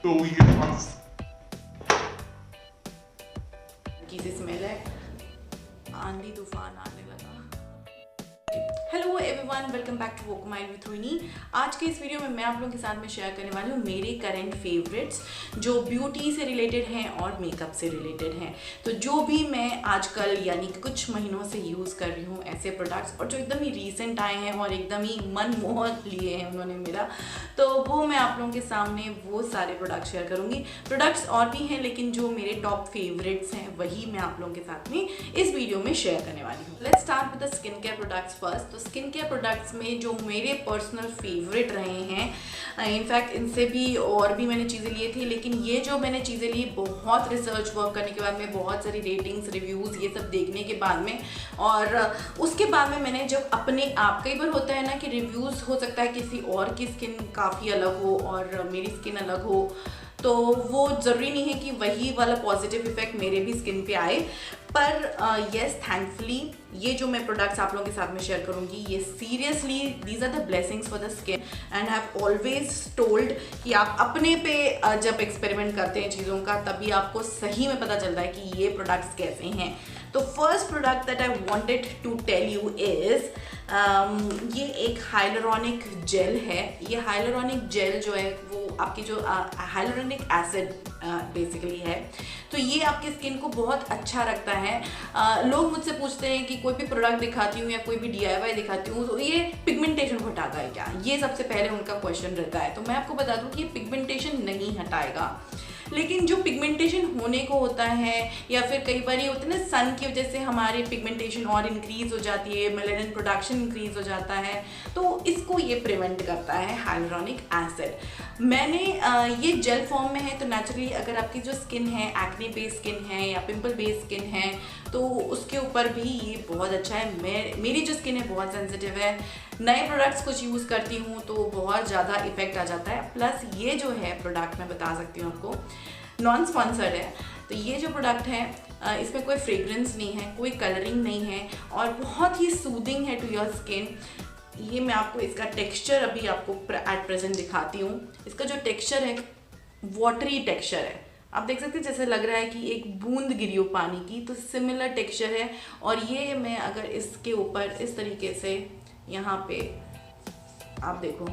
तो ये किसी स्मेल है, आंधी तूफान आने लगा। Hello everyone, welcome back to walk mind with Rohini. आज के इस वीडियो में मैं आप लोगों के साथ में शेयर करने वाली हूँ मेरे करंट फेवरेट्स जो ब्यूटी से रिलेटेड हैं और मेकअप से रिलेटेड हैं। तो जो भी मैं आजकल यानी कि कुछ महीनों से यूज़ कर रही हूँ ऐसे प्रोडक्ट्स, और जो एकदम ही रीसेंट आए हैं और एकदम ही मन मोह लिए हैं उन्होंने मेरा, तो वो मैं आप लोगों के सामने वो सारे प्रोडक्ट्स शेयर करूँगी। प्रोडक्ट्स और भी हैं, लेकिन जो मेरे टॉप फेवरेट्स हैं वही मैं आप लोगों के साथ में इस वीडियो में शेयर करने वाली हूँ। Let's start with the skin care products first. तो स्किन केयर प्रोडक्ट्स में जो मेरे पर्सनल फेवरेट रहे हैं, इनफैक्ट इनसे भी और भी मैंने चीज़ें लिए थी, लेकिन ये जो मैंने चीज़ें ली बहुत रिसर्च वर्क करने के बाद में, बहुत सारी रेटिंग्स, रिव्यूज़ ये सब देखने के बाद में, और उसके बाद में मैंने जब अपने आप, कई बार होता है ना कि रिव्यूज़ हो सकता है किसी और की स्किन काफ़ी अलग हो और मेरी स्किन अलग हो, तो वो ज़रूरी नहीं है कि वही वाला पॉजिटिव इफेक्ट मेरे भी स्किन पे आए। पर यस, थैंकफुली ये जो मैं प्रोडक्ट्स आप लोगों के साथ में शेयर करूंगी, ये seriously these are the blessings for the skin, and have always told कि आप अपने पे जब एक्सपेरिमेंट करते हैं चीज़ों का, तभी आपको सही में पता चलता है कि ये प्रोडक्ट्स कैसे हैं। तो first product that I wanted to tell you is ये एक हाइलुरोनिक जेल है। ये हाइलुरोनिक जेल जो है वो आपकी जो हाइलुरोनिक एसिड बेसिकली है, तो ये आपकी स्किन को बहुत अच्छा रखता है। लोग मुझसे पूछते हैं कि कोई भी प्रोडक्ट दिखाती हूँ या कोई भी DIY दिखाती हूँ तो ये पिगमेंटेशन को हटाता है क्या, ये सबसे पहले उनका क्वेश्चन रहता है। तो मैं आपको बता दूँ कि ये पिगमेंटेशन नहीं हटाएगा, लेकिन जो पिगमेंटेशन होने को होता है या फिर कई बार ये होता है ना, सन की वजह से हमारी पिगमेंटेशन और इंक्रीज हो जाती है, मेलानिन प्रोडक्शन इंक्रीज हो जाता है, तो इसको ये प्रिवेंट करता है हाइलुरोनिक एसिड। मैंने ये जेल फॉर्म में है, तो नेचुरली अगर आपकी जो स्किन है एक्ने बेस्ड स्किन है या पिंपल बेस्ड स्किन है तो उसके ऊपर भी ये बहुत अच्छा है। मेरी जो स्किन है बहुत सेंसिटिव है, नए प्रोडक्ट्स कुछ यूज़ करती हूँ तो बहुत ज़्यादा इफेक्ट आ जाता है। प्लस ये जो है प्रोडक्ट मैं बता सकती हूँ आपको, नॉन स्पॉन्सर्ड है। तो ये जो प्रोडक्ट है इसमें कोई फ्रेग्रेंस नहीं है, कोई कलरिंग नहीं है, और बहुत ही सूदिंग है टू योर स्किन। ये मैं आपको इसका टेक्सचर अभी आपको एट प्रेजेंट दिखाती हूँ। इसका जो टेक्सचर है वाटरी टेक्सचर है, आप देख सकते हैं जैसे लग रहा है कि एक बूंद गिरी हो पानी की, तो सिमिलर टेक्सचर है। और ये मैं अगर इसके ऊपर इस तरीके से यहाँ पे आप देखो,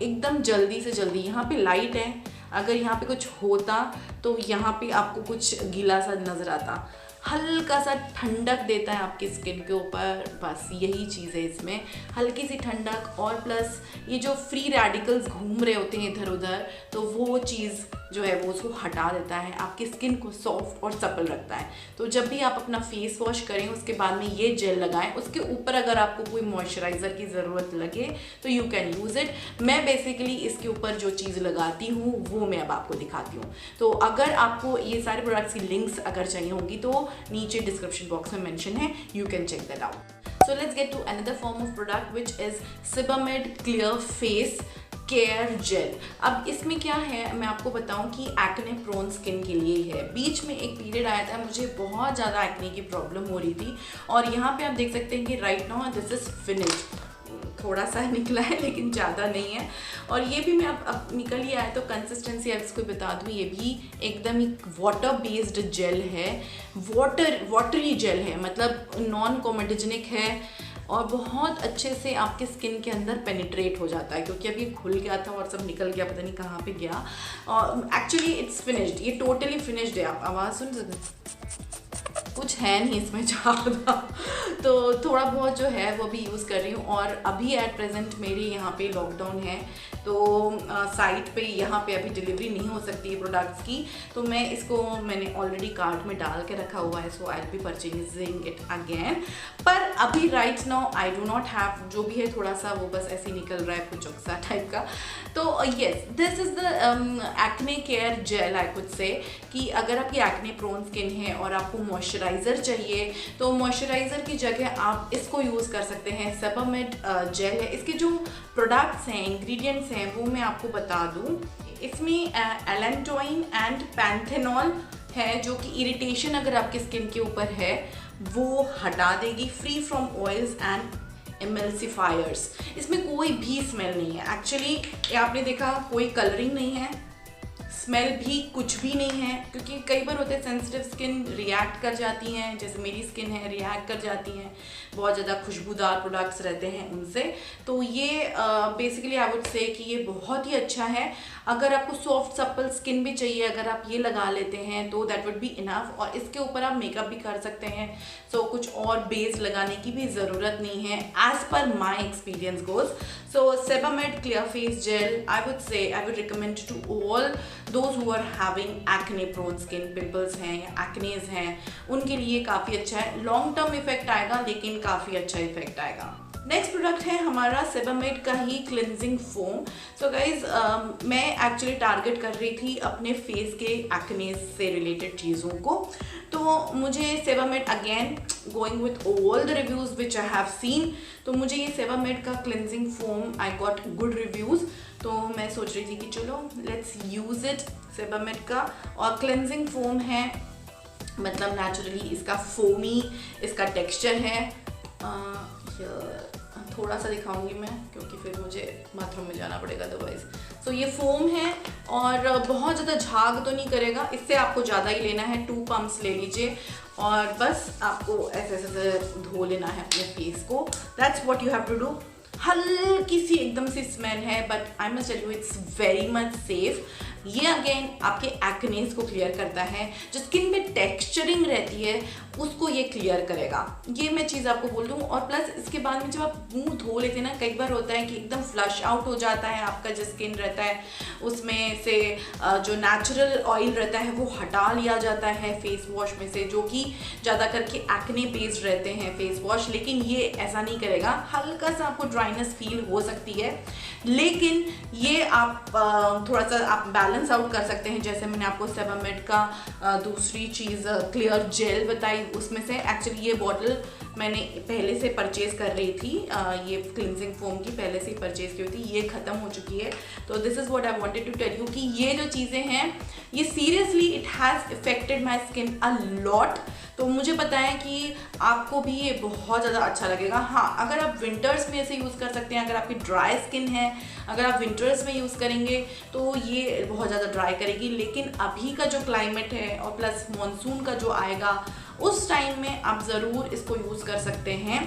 एकदम जल्दी से जल्दी, यहाँ पे लाइट है, अगर यहाँ पे कुछ होता तो यहाँ पे आपको कुछ गीला सा नज़र आता, हल्का सा ठंडक देता है आपकी स्किन के ऊपर, बस यही चीज़ है इसमें, हल्की सी ठंडक। और प्लस ये जो फ्री रेडिकल्स घूम रहे होते हैं इधर उधर, तो वो चीज़ जो है वो उसको हटा देता है, आपकी स्किन को सॉफ्ट और सपल रखता है। तो जब भी आप अपना फेस वॉश करें उसके बाद में ये जेल लगाएं, उसके ऊपर अगर आपको कोई मॉइस्चराइज़र की ज़रूरत लगे तो यू कैन यूज़ इट। मैं बेसिकली इसके ऊपर जो चीज़ लगाती हूँ वो मैं अब आपको दिखाती हूँ। तो अगर आपको ये सारे प्रोडक्ट्स की लिंक्स अगर चाहिए होंगी तो नीचे डिस्क्रिप्शन बॉक्स में मेंशन है, you can check that out. So let's get to another form of product which is Sebamed clear face care gel. अब इसमें क्या है मैं आपको बताऊं कि एक्ने प्रोन स्किन के लिए है। बीच में एक पीरियड आया था, मुझे बहुत ज़्यादा एक्ने की प्रॉब्लम हो रही थी, और यहाँ पे आप देख सकते हैं कि right now this is finished, थोड़ा सा निकला है लेकिन ज़्यादा नहीं है। और ये भी मैं अब निकल ही आया, तो कंसिस्टेंसी अब इसको बता दूँ, ये भी एकदम ही वाटर बेस्ड जेल है, वाटरी जेल है, मतलब नॉन कोमेटोजेनिक है, और बहुत अच्छे से आपके स्किन के अंदर पेनिट्रेट हो जाता है, क्योंकि अब ये खुल गया था और सब निकल गया, पता नहीं कहाँ पे गया। और एक्चुअली इट्स फिनिश्ड, ये टोटली फिनिश्ड है। आप आवाज़ सुन सकते, कुछ है नहीं इसमें ज़्यादा, तो थोड़ा बहुत जो है वो भी यूज़ कर रही हूँ। और अभी एट प्रेजेंट मेरे यहाँ पे लॉकडाउन है, तो साइट पे यहाँ पे अभी डिलीवरी नहीं हो सकती है प्रोडक्ट्स की, तो मैं इसको मैंने ऑलरेडी कार्ट में डाल के रखा हुआ है, so I will be purchasing it again. पर अभी right now I do not have, जो भी है थोड़ा सा वो बस ऐसे ही निकल रहा है कुछ सा टाइप का। तो yes, this is the acne care gel. I could say कि अगर आपकी एक्ने प्रोन स्किन है और आपको मॉइस्चराइज़र चाहिए तो मॉइस्चराइज़र की जगह आप इसको यूज़ कर सकते हैं। सेबामेड जेल है, इसके जो प्रोडक्ट्स हैं, इंग्रेडिएंट्स हैं, वो मैं आपको बता दूँ। इसमें एलेंटोइन एंड पैंथेनॉल है, जो कि इरिटेशन अगर आपकी स्किन के ऊपर है वो हटा देगी, फ्री फ्रॉम ऑयल्स एंड एमल्सिफायर्स। इसमें कोई भी स्मेल नहीं है, एक्चुअली आपने देखा कोई कलरिंग नहीं है, स्मेल भी कुछ भी नहीं है, क्योंकि कई बार होते हैं सेंसिटिव स्किन रिएक्ट कर जाती हैं, जैसे मेरी स्किन है रिएक्ट कर जाती हैं, बहुत ज़्यादा खुशबूदार प्रोडक्ट्स रहते हैं उनसे। तो ये बेसिकली आई वुड से कि ये बहुत ही अच्छा है। अगर आपको सॉफ्ट सप्पल स्किन भी चाहिए, अगर आप ये लगा लेते हैं तो दैट वुड बी इनफ, और इसके ऊपर आप मेकअप भी कर सकते हैं। सो कुछ और बेस लगाने की भी ज़रूरत नहीं है एज पर my experience goes. So Sebamed Clear Face Gel, I would say I would recommend to all those who are having acne prone skin, pimples हैं या acnes हैं, उनके लिए काफ़ी अच्छा है। लॉन्ग टर्म इफेक्ट आएगा लेकिन काफ़ी अच्छा इफेक्ट आएगा। नेक्स्ट प्रोडक्ट है हमारा Sebamed का ही क्लिनजिंग फोम। सो गाइज मैं एक्चुअली टारगेट कर रही थी अपने फेस के एक्नेस से रिलेटेड चीज़ों को, तो मुझे Sebamed again going with all the reviews which I have seen, तो मुझे ये Sebamed का cleansing foam I got good reviews, तो मैं सोच रही थी कि चलो लेट्स यूज़ इट। Sebamed का और क्लिनजिंग फोम है, मतलब नेचुरली इसका फोमी इसका टेक्सचर है। थोड़ा सा दिखाऊंगी मैं क्योंकि फिर मुझे बाथरूम में जाना पड़ेगा अदरवाइज। सो ये फोम है और बहुत ज़्यादा झाग तो नहीं करेगा, इससे आपको ज़्यादा ही लेना है, 2 पम्प्स ले लीजिए और बस आपको ऐसे ऐसे धो लेना है अपने फेस को। That's what you have to do. हल्की सी एकदम सी स्मेल है but I must tell you it's very much safe. ये अगेन आपके एक्नेस को क्लियर करता है, जो स्किन में टेक्सचरिंग रहती है उसको ये क्लियर करेगा, ये मैं चीज़ आपको बोल दूँ। और प्लस इसके बाद में जब आप मुंह धो लेते हैं ना, कई बार होता है कि एकदम फ्लश आउट हो जाता है, आपका जो स्किन रहता है उसमें से जो नेचुरल ऑयल रहता है वो हटा लिया जाता है फेस वॉश में से, जो कि ज़्यादा करके एक्ने बेस्ड रहते हैं फेस वॉश, लेकिन ये ऐसा नहीं करेगा। हल्का सा आपको ड्राइनेस फील हो सकती है, लेकिन ये आप थोड़ा सा आप बैलेंस आउट कर सकते हैं। जैसे मैंने आपको Sebamed का दूसरी चीज़ क्लियर जेल बताई, उसमें से एक्चुअली ये बॉटल मैंने पहले से परचेज कर रही थी, ये क्लिनजिंग फोम की पहले से ही परचेज की हुई थी, ये ख़त्म हो चुकी है। तो this is what I wanted to tell you कि ये जो चीज़ें हैं ये seriously it has affected my skin a lot. तो मुझे पता है कि आपको भी ये बहुत ज़्यादा अच्छा लगेगा। हाँ, अगर आप विंटर्स में इसे यूज़ कर सकते हैं, अगर आपकी ड्राई स्किन है, अगर आप विंटर्स में यूज़ करेंगे तो ये बहुत ज़्यादा ड्राई करेगी, लेकिन अभी का जो क्लाइमेट है और प्लस मॉनसून का जो आएगा उस टाइम में आप ज़रूर इसको यूज़ कर सकते हैं।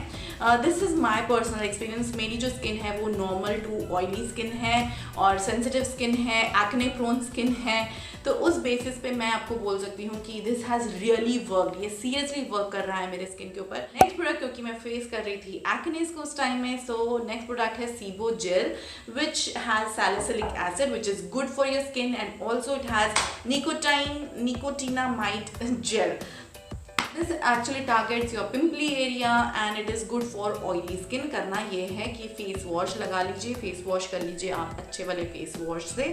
This is my personal experience. मेरी जो स्किन है वो नॉर्मल टू ऑयली स्किन है और सेंसिटिव स्किन है, एक्ने प्रोन स्किन है, तो उस बेसिस पे मैं आपको बोल सकती हूँ कि दिस हैज़ रियली वर्कड, ये सीरियसली वर्क कर रहा है मेरे स्किन के ऊपर। नेक्स्ट प्रोडक्ट क्योंकि मैं फेस कर रही थी एक्नेस को उस टाइम में, सो नेक्स्ट प्रोडक्ट है Sebo Gel which has salicylic acid which is good for your skin and also it has nicotinamide gel. This actually targets your pimply area and it is good for oily skin। करना ये है कि face wash लगा लीजिए, face wash कर लीजिए आप अच्छे वाले फेस वॉश से,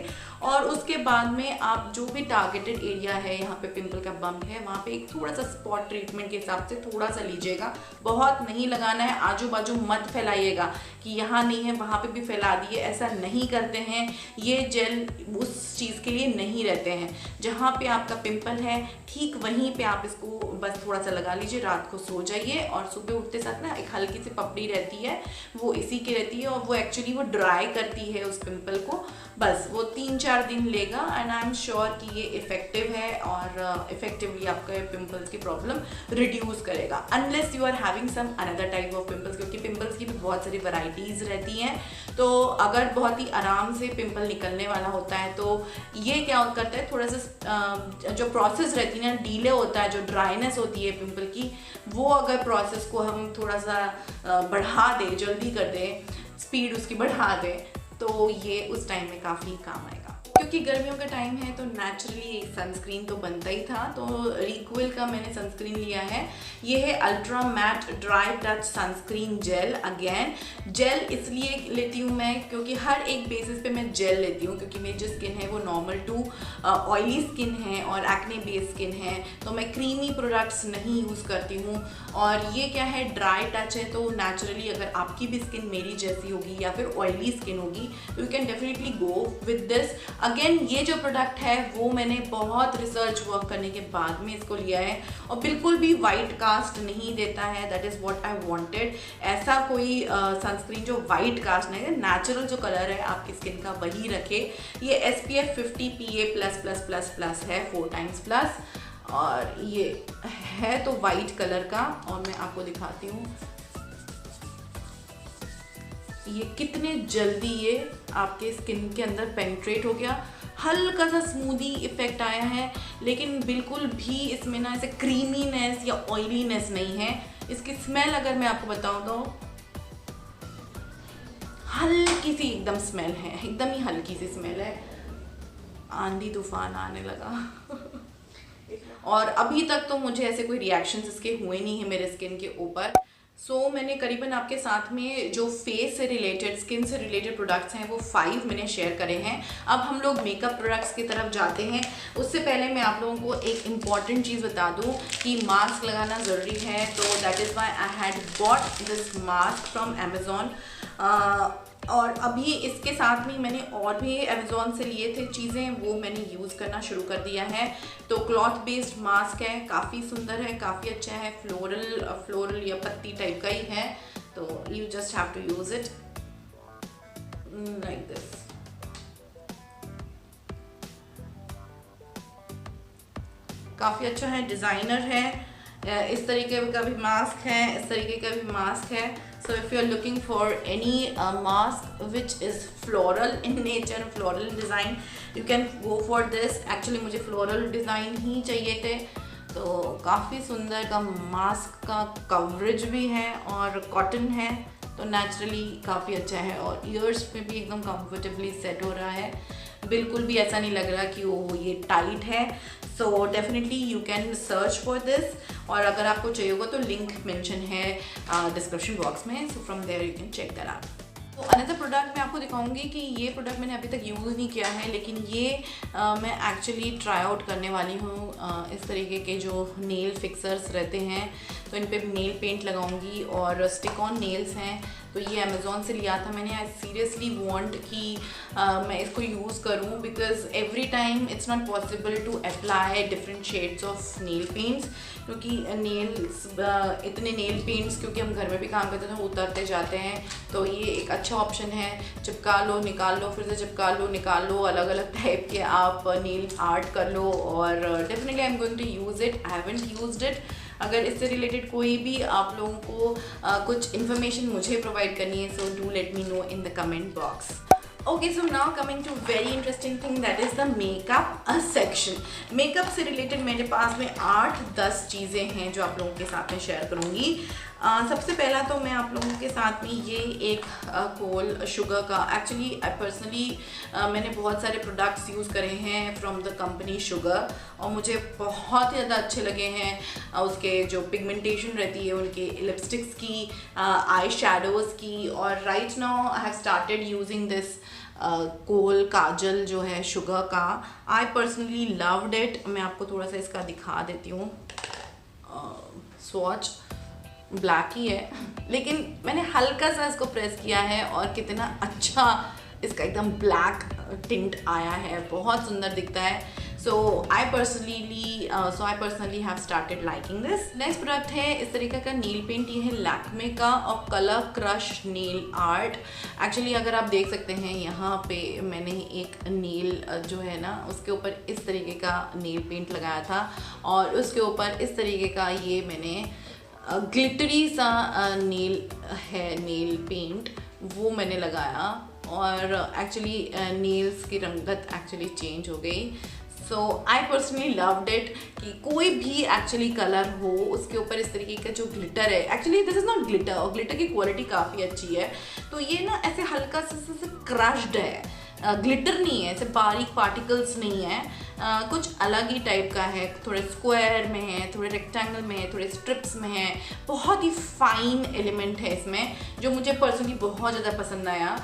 और उसके बाद में आप जो भी टारगेटेड एरिया है, यहाँ पे पिंपल का बम्प है, वहाँ पे एक थोड़ा सा स्पॉट ट्रीटमेंट के हिसाब से थोड़ा सा लीजिएगा, बहुत नहीं लगाना है। आजू बाजू मत फैलाइएगा कि यहाँ नहीं है वहाँ पे भी फैला दिए, ऐसा नहीं करते हैं। ये जेल उस चीज़ के लिए नहीं रहते हैं। जहाँ पे आपका पिंपल है ठीक वहीं पे आप इसको बस थोड़ा सा लगा लीजिए, रात को सो जाइए और सुबह उठते साथ ना एक हल्की सी पपड़ी रहती है वो इसी की रहती है और वो एक्चुअली वो ड्राई करती है उस पिंपल को। बस वो 3-4 दिन लेगा एंड आई एम श्योर कि ये इफेक्टिव है और इफेक्टिवली आपका पिंपल्स की प्रॉब्लम रिड्यूस करेगा, unless you are having some another type of pimples, क्योंकि पिंपल्स की भी बहुत सारी वैरायटीज़ रहती हैं। तो अगर बहुत ही आराम से पिंपल निकलने वाला होता है तो ये क्या करता है, थोड़ा सा जो प्रोसेस रहती है ना डीले होता है, जो ड्राइनेस होती है पिंपल की, वो अगर प्रोसेस को हम थोड़ा सा बढ़ा दें, जल्दी कर दें, स्पीड उसकी बढ़ा दें, तो ये उस टाइम में काफ़ी काम आएगा। क्योंकि गर्मियों का टाइम है तो नेचुरली सनस्क्रीन तो बनता ही था, तो रिक्विल का मैंने सनस्क्रीन लिया है। ये है ultra matte dry touch sunscreen gel. Again gel इसलिए लेती हूँ मैं क्योंकि हर एक बेसिस पे मैं जेल लेती हूँ, क्योंकि मेरी जो स्किन है वो नॉर्मल टू ऑयली स्किन है और एक्ने बेस्ड स्किन है, तो मैं क्रीमी प्रोडक्ट्स नहीं यूज़ करती हूँ। और ये क्या है, ड्राई टच है, तो नेचुरली अगर आपकी भी स्किन मेरी जैसी होगी या फिर ऑयली स्किन होगी तो you can definitely go with this. Again ये जो प्रोडक्ट है वो मैंने बहुत रिसर्च वर्क करने के बाद में इसको लिया है और बिल्कुल भी वाइट कास्ट नहीं देता है, that is what I wanted. ऐसा कोई सनस्क्रीन जो वाइट कास्ट नहीं है, नेचुरल जो कलर है आपकी स्किन का वही रखे। ये SPF 50 PA+ plus plus plus plus है, 4 टाइम्स प्लस। और ये है तो वाइट कलर का, और मैं आपको दिखाती हूँ ये कितने जल्दी ये आपके स्किन के अंदर पेनिट्रेट हो गया। हल्का सा स्मूदी इफेक्ट आया है, लेकिन बिल्कुल भी इसमें ना ऐसे क्रीमीनेस या ऑयलीनेस नहीं है। इसकी स्मेल अगर मैं आपको बताऊं तो हल्की सी एकदम स्मेल है, एकदम ही हल्की सी स्मेल है। आंधी तूफान आने लगा और अभी तक तो मुझे ऐसे कोई रिएक्शंस इसके हुए नहीं है मेरे स्किन के ऊपर। सो मैंने करीबन आपके साथ में जो फेस से रिलेटेड, स्किन से रिलेटेड प्रोडक्ट्स हैं वो 5 मैंने शेयर करे हैं। अब हम लोग मेकअप प्रोडक्ट्स की तरफ जाते हैं। उससे पहले मैं आप लोगों को एक इम्पॉर्टेंट चीज़ बता दूं कि मास्क लगाना ज़रूरी है। तो that is why I had bought this mask from Amazon. और अभी इसके साथ में मैंने और भी अमेज़ॉन से लिए थे चीज़ें, वो मैंने यूज़ करना शुरू कर दिया है। तो क्लॉथ बेस्ड मास्क है, काफ़ी सुंदर है, काफ़ी अच्छा है, फ्लोरल या पत्ती टाइप का ही है। तो you just have to use it like this. काफ़ी अच्छा है, डिज़ाइनर है। इस तरीके का भी मास्क है, इस तरीके का भी मास्क है। So if you are looking for any mask which is floral in nature, floral design, you can go for this. Actually मुझे floral design ही चाहिए थे। तो काफ़ी सुंदर का मास्क का कवरेज भी है और कॉटन है, तो नेचुरली काफ़ी अच्छा है और ईयर्स पे भी एकदम कंफर्टेबली सेट हो रहा है। बिल्कुल भी ऐसा नहीं लग रहा कि वो ये टाइट है। So definitely you can search for this, और अगर आपको चाहिए होगा तो लिंक मेंशन है डिस्क्रिप्शन बॉक्स में। So from there you can check that out. तो अनदर प्रोडक्ट मैं आपको दिखाऊंगी कि ये प्रोडक्ट मैंने अभी तक यूज़ नहीं किया है, लेकिन ये मैं एक्चुअली ट्राई आउट करने वाली हूँ। इस तरीके के जो नेल फिक्सर्स रहते हैं, तो इन पे नेल पेंट लगाऊंगी और स्टिक ऑन नेल्स हैं। तो ये अमेज़ॉन से लिया था मैंने। आई सीरियसली वांट कि मैं इसको यूज़ करूँ, because every time it's not possible to apply different shades of nail paints, क्योंकि नेल्स इतने नेल पेंट्स क्योंकि हम घर में भी काम करते हैं तो उतरते जाते हैं। तो ये एक अच्छा ऑप्शन है, चिपका लो निकाल लो, फिर से चिपका लो निकाल लो, अलग अलग टाइप के आप नेल आर्ट कर लो। और definitely I am going to use it, I haven't used it. अगर इससे रिलेटेड कोई भी आप लोगों को कुछ इन्फॉर्मेशन मुझे प्रोवाइड करनी है, so do let me know in the comment box. Okay, so now coming to very interesting thing, that is the makeup section. Makeup से रिलेटेड मेरे पास में 8-10 चीज़ें हैं जो आप लोगों के साथ में शेयर करूँगी। सबसे पहला तो मैं आप लोगों के साथ में ये एक कोल शुगर का, एक्चुअली पर्सनली मैंने बहुत सारे प्रोडक्ट्स यूज़ करे हैं फ्रॉम द कंपनी शुगर, और मुझे बहुत ही ज़्यादा अच्छे लगे हैं। उसके जो पिगमेंटेशन रहती है उनके लिपस्टिक्स की, आई शैडोज़ की। और right now I have started using this kohl kajal जो है शुगर का। I personally loved it. मैं आपको थोड़ा सा इसका दिखा देती हूँ। स्वॉच ब्लैक ही है, लेकिन मैंने हल्का सा इसको प्रेस किया है और कितना अच्छा इसका एकदम ब्लैक टिंट आया है, बहुत सुंदर दिखता है। So I personally have started liking this. Next product है इस तरीके का नेल पेंट। ये है लैक्मे का और colour crush nail art. Actually अगर आप देख सकते हैं यहाँ पे मैंने एक नेल जो है ना उसके ऊपर इस तरीके का नेल पेंट लगाया था, और उसके ऊपर इस तरीके का ये मैंने ग्लिटरी सा नेल पेंट वो मैंने लगाया, और एक्चुअली नेल्स की रंगत एक्चुअली चेंज हो गई। सो आई पर्सनली लव्ड इट कि कोई भी एक्चुअली कलर हो उसके ऊपर इस तरीके का जो ग्लिटर है, actually this is not glitter, और ग्लिटर की क्वालिटी काफ़ी अच्छी है। तो ये ना ऐसे हल्का सा क्रश्ड है, ग्लिटर नहीं है, ऐसे बारीक पार्टिकल्स नहीं है, कुछ अलग ही टाइप का है। थोड़े स्क्वायर में है, थोड़े रेक्टेंगल में है, थोड़े स्ट्रिप्स में है। बहुत ही फाइन एलिमेंट है इसमें, जो मुझे पर्सनली बहुत ज़्यादा पसंद आया।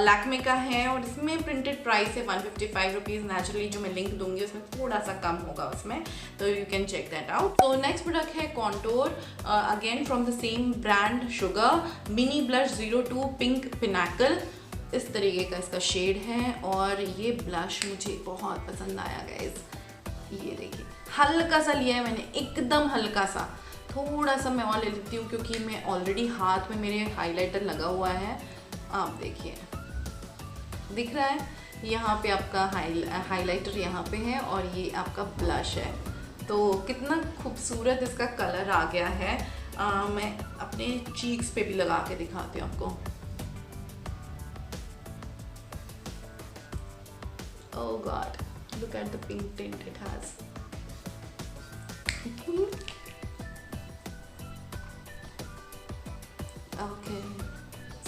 लैक्मे का है और इसमें प्रिंटेड प्राइस है 155 रुपीज़। नेचुरली जो मैं लिंक दूंगी उसमें थोड़ा सा कम होगा उसमें, तो you can check that out. तो नेक्स्ट प्रोडक्ट है contour, again from the same brand Sugar, mini blush 02 pink pinnacle. इस तरीके का इसका शेड है और ये ब्लश मुझे बहुत पसंद आया गाइस। ये देखिए हल्का सा लिया है मैंने, एकदम हल्का सा। थोड़ा सा मैं और ले लेती हूँ क्योंकि मैं ऑलरेडी हाथ में मेरे हाइलाइटर लगा हुआ है। आप देखिए दिख रहा है, यहाँ पे आपका हाइलाइटर यहाँ पे है और ये आपका ब्लश है। तो कितना खूबसूरत इसका कलर आ गया है। मैं अपने चीक्स पे भी लगा के दिखाती हूँ आपको। Oh God, look at the pink tint it has. Okay,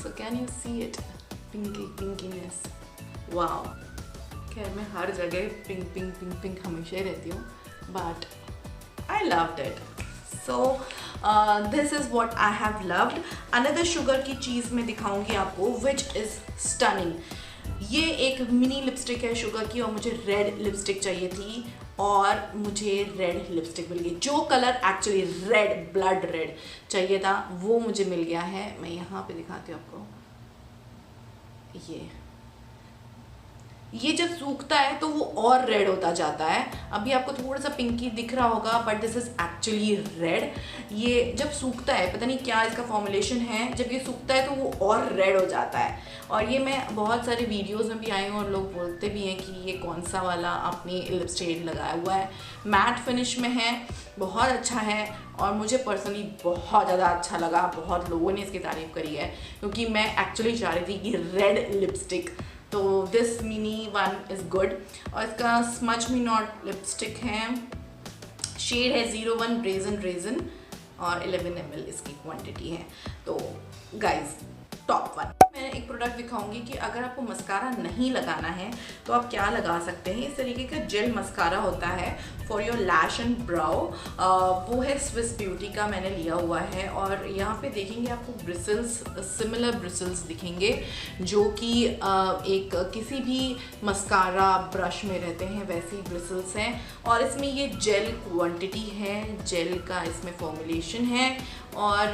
so can you see it? Pinkiness. Wow. खैर मैं हर जगह पिंक हमेशा ही रहती हूँ, but I loved it. So this is what I have loved. Another sugar की चीज़ मैं दिखाऊंगी आपको, which is stunning. ये एक मिनी लिपस्टिक है शुगर की और मुझे रेड लिपस्टिक चाहिए थी और मुझे रेड लिपस्टिक मिल गई। जो colour actually red, blood red चाहिए था वो मुझे मिल गया है। मैं यहाँ पे दिखाती हूँ आपको। ये जब सूखता है तो वो और रेड होता जाता है। अभी आपको थोड़ा सा पिंकी दिख रहा होगा, but this is actually red. ये जब सूखता है, पता नहीं क्या इसका फॉर्मुलेशन है, जब ये सूखता है तो वो और रेड हो जाता है। और ये मैं बहुत सारे वीडियोस में भी आई हूँ और लोग बोलते भी हैं कि ये कौन सा वाला आपने लिपस्टिक लगाया हुआ है। मैट फिनिश में है, बहुत अच्छा है और मुझे पर्सनली बहुत ज़्यादा अच्छा लगा। बहुत लोगों ने इसकी तारीफ़ करी है क्योंकि मैं एक्चुअली चाह रही थी कि रेड लिपस्टिक, तो this mini one is good. और इसका स्मच मी नॉट लिपस्टिक है, शेड है 01 रेजन और 11 ml इसकी क्वांटिटी है। तो गाइज टॉप 1 मैं एक प्रोडक्ट दिखाऊंगी कि अगर आपको मस्कारा नहीं लगाना है तो आप क्या लगा सकते हैं। इस तरीके का जेल मस्कारा होता है फॉर योर लैश एंड ब्राउ। वो है स्विस ब्यूटी का, मैंने लिया हुआ है। और यहाँ पे देखेंगे आपको ब्रिसल्स, सिमिलर ब्रिसल्स दिखेंगे जो कि एक किसी भी मस्कारा ब्रश में रहते हैं, वैसे ही ब्रिसल्स हैं। और इसमें ये जेल क्वांटिटी है, जेल का इसमें फॉर्मुलेशन है। और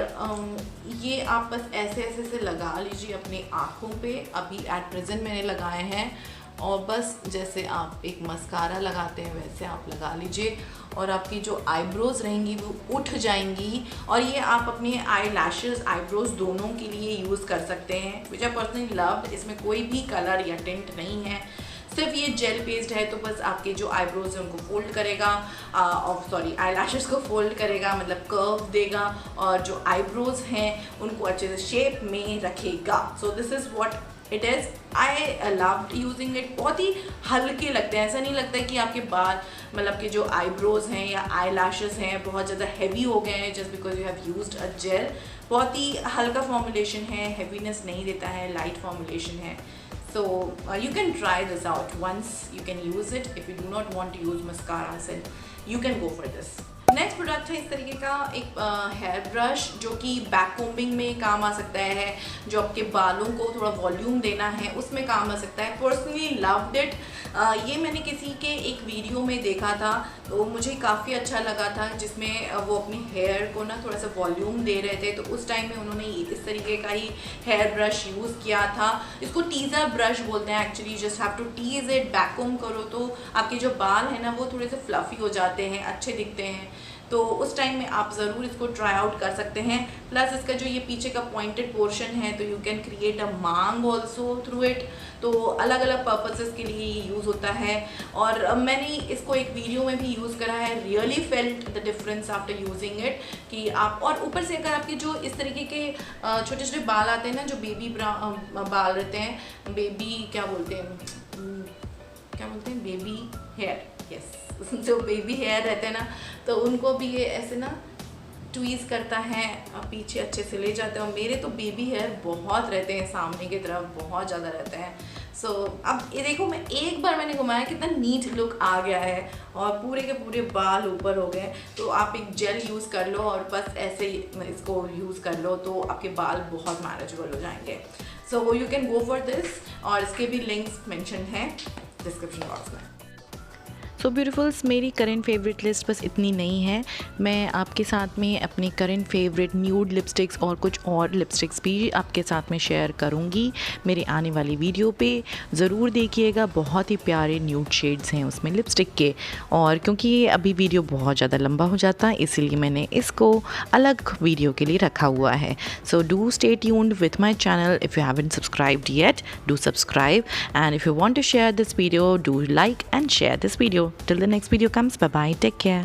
ये आप बस ऐसे ऐसे से लगा लीजिए अपनी आँखों पे। अभी एट प्रेजेंट मैंने लगाए हैं और बस जैसे आप एक मस्कारा लगाते हैं वैसे आप लगा लीजिए और आपकी जो आईब्रोज रहेंगी वो उठ जाएंगी। और ये आप अपने आई लैशेज़, आईब्रोज दोनों के लिए यूज़ कर सकते हैं, विच आई पर्सनली लव्ड। इसमें कोई भी कलर या टिंट नहीं है, सिर्फ ये जेल पेस्ट है। तो बस आपके जो आईब्रोज हैं उनको फोल्ड करेगा, आई लैशेज़ को फोल्ड करेगा, मतलब कर्व देगा, और जो आईब्रोज हैं उनको अच्छे से शेप में रखेगा। So this is what it is. I loved using it. बहुत ही हल्के लगते हैं, ऐसा नहीं लगता है कि आपके बाल, मतलब कि जो आईब्रोज हैं या आई लैशेज़ हैं बहुत ज़्यादा हैवी हो गए हैं just because you have used a gel. बहुत ही हल्का फॉर्मुलेशन है, हैवीनेस नहीं देता है, लाइट फॉर्मुलेशन है। So you can try this out once. You can use it. If you do not want to use mascara, then you can go for this. Next product है इस तरीके का एक हेयर ब्रश जो कि back combing में काम आ सकता है, जो आपके बालों को थोड़ा वॉल्यूम देना है उसमें काम आ सकता है। Personally loved it. ये मैंने किसी के एक वीडियो में देखा था तो मुझे काफ़ी अच्छा लगा था, जिसमें वो अपने हेयर को ना थोड़ा सा वॉल्यूम दे रहे थे। तो उस टाइम में उन्होंने इस तरीके का ही हेयर ब्रश यूज़ किया था। इसको टीज़र ब्रश बोलते हैं actually. Just have to tease it, back comb करो तो आपके जो बाल हैं ना वो थोड़े से फ्लफ़ी हो जाते हैं, अच्छे दिखते हैं। तो उस टाइम में आप ज़रूर इसको ट्राई आउट कर सकते हैं। प्लस इसका जो ये पीछे का पॉइंटेड पोर्शन है तो यू कैन क्रिएट अ मांग ऑल्सो थ्रू इट। तो अलग अलग पर्पसेस के लिए ये यूज़ होता है। और मैंने इसको एक वीडियो में भी यूज़ करा है। Really felt the difference after using it कि आप, और ऊपर से अगर आपके जो इस तरीके के छोटे छोटे बाल आते हैं ना, जो बेबी बाल रहते हैं, बेबी क्या बोलते हैं बेबी हेयर, यस, जो बेबी हेयर रहते हैं ना, तो उनको भी ये ऐसे ना ट्वीज़ करता है, पीछे अच्छे से ले जाते हैं। और मेरे तो बेबी हेयर बहुत रहते हैं, सामने की तरफ बहुत ज़्यादा रहते हैं। सो अब ये देखो, मैं एक बार मैंने घुमाया कितना नीट लुक आ गया है और पूरे के पूरे बाल ऊपर हो गए। तो आप एक जेल यूज़ कर लो और बस ऐसे ही इसको यूज़ कर लो तो आपके बाल बहुत मैनेजेबल हो जाएंगे। So you can go for this. और इसके भी लिंक्स मेंशन हैं डिस्क्रिप्शन बॉक्स में। सो ब्यूटीफुल्स, मेरी करंट फेवरेट लिस्ट बस इतनी नहीं है। मैं आपके साथ में अपनी करंट फेवरेट न्यूड लिपस्टिक्स और कुछ और लिपस्टिक्स भी आपके साथ में शेयर करूँगी मेरे आने वाली वीडियो पे। ज़रूर देखिएगा, बहुत ही प्यारे न्यूड शेड्स हैं उसमें लिपस्टिक के। और क्योंकि ये अभी वीडियो बहुत ज़्यादा लंबा हो जाता है, इसीलिए मैंने इसको अलग वीडियो के लिए रखा हुआ है। So do stay tuned with my channel. If you haven't subscribed yet, do subscribe, and if you want to share this video, do like and share this video. Till the next video comes, bye bye, take care.